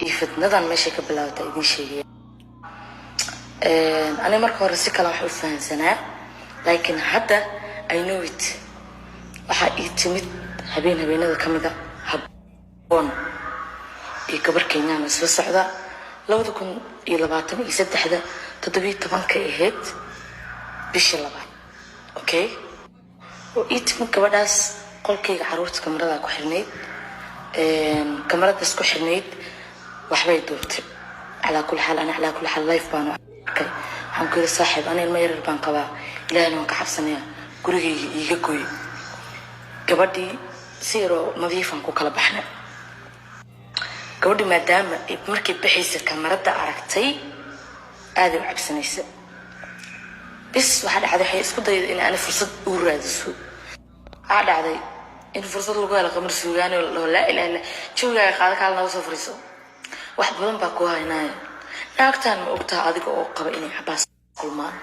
فتنة ماشي كبلاو تأذين شيء أنا مركو رسيك الله حوفان سنة لكن حتى I know it waxaa ii timid habeenada ka mid ah habboon ee gabar Kenyan isla socda 2023 17 ahayd bishii labaad okay oo ii timid gabadhaas qolkayga caruurta kamarada ku xirneyd kamarada isku xirneyd waxbay duubtay على كل حال أنا على كل حال لايف بانو waxaan ku saaxiib aneel ma yarar baan qabaa ilaahna waan ka xabsanayaa gurigayga iiga gooy gabadhii siiro nadiifan ku kala baxnay gabadhii maadaama markii bixaysa kamarada aragtay aad u cabsanaysa bis waxa dhacday waxay isku dayday in aan fursad u raadiso waxa dhacday in fursad lagu helo qamar suugaan oo la ilaaha joogaa qaad kala noo soo fariiso wax badan baa ku haynaa naagtaan ma ogtaa adiga oo qaba inay xabaas kulmaan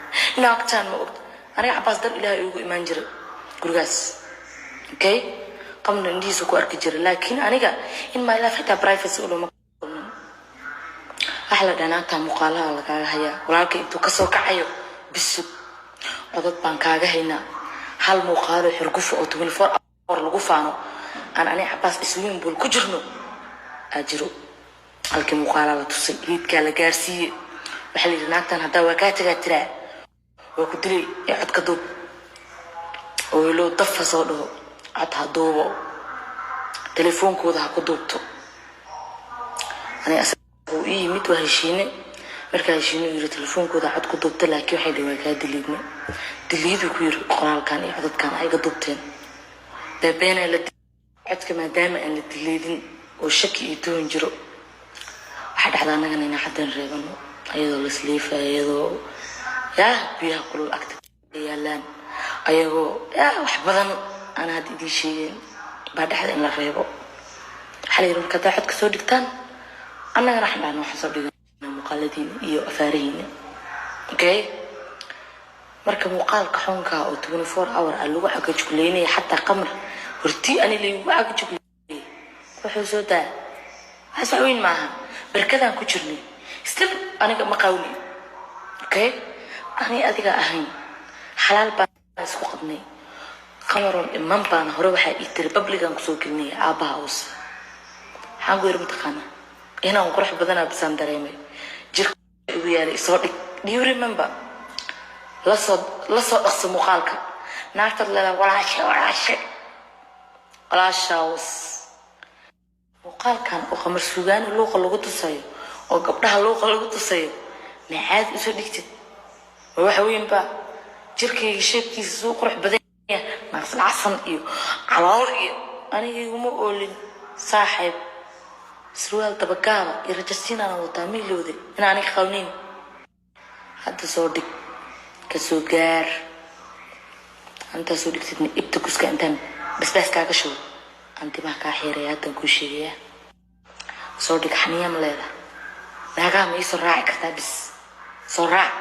naagtaan ma ogtaa aniga xabaas dar ilaahay ugu imaan jiray gurigaas okay qamna indiisu ku arki jiray laakiin aniga in my life xitaa privacy u lama kulmin ahla dhanaanta muuqaalaha lagaaga hayaa walaalkay intuu ka soo kacayo bisub codad baan kaaga haynaa hal muuqaalo xirguf oo 24 hour lagu faano aan aniga xabaas iswiin bul ku jirno ajiro halkii muuqaala la tusay hiidka la gaarsiiyay waxa la yiri naagtan hadda waa ka tagaa tiraa waa ku dilay cod ka dub oo loo dafa soo dhaho cod haduubo telefoonkooda ha ku duubto ani asagu ii mid waa heshiine markaa heshiine yiri telefoonkooda cod ku duubta laakiin waxay dhawaa ka diliidna diliidu ku yiri qoraalkan iyo codadkan ay ga duubteen beena la codka maadaama aan la diliidin oo shaki iyo doon jiro حد أنا هنا حد نريبنا أيضا السليف أيضا يا بيها كل الأكتر يالان أيضا يا وحبذا أنا هدي دي شيء بعد حد إن الريبو حاليا كذا حد كسر دكتان أنا راح نعمل حساب دي مقالدين إيو أفارين أوكي مركب مقال كحونكا أو 24 hour اللي وعك جكليني حتى قمر ورتي أنا اللي وعك جكليني وحوزودا هسوين معها بركضان كجرني استل أنا ما قولي أوكي أنا أديك أهين حلال بان سوقني خمرون إمام بان هروح يتر ببلغان كسوقني عبا أوس حنقول متخانة هنا ونروح بدنا بسام دريمي جير ويالي صدق do you remember لصد أقسم مخالك نعتذر لا ولا شاوس وقال كان وخمر سوغان اللوقة لغو تصيب وقبلها اللوقة لغو تصيب معاد إسو ديكتد ووحوين با جيركي شيبكي سوق روح بدنيا ناقص العصن إيو علاور إيو أنا يقومو أقولين صاحب سروال طبقابة يرجسين أنا وطامين لودي أنا خاونين حتى صوردك كسوغار أنت صوردك تتني إبتكوس كأنتان بس كاكشو أنت ما كاحيريات كوشية صورتك حنية مليلة ناقا ما يسرع كتابس سرع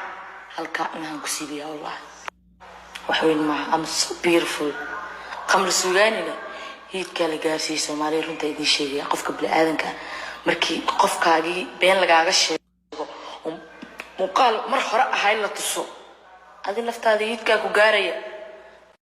هالكا إنها كسيبيا والله وحوين معها I'm so beautiful قمر سوغانينا هيد كالا قارسي سومالي رونتا يدي شيء قفك بلا آذنك مركي قفك هاقي بين لقاقا الشيء ومقال مرحو رأى هاي اللي تصو هذه نفتا هذه هيد كاكو قارية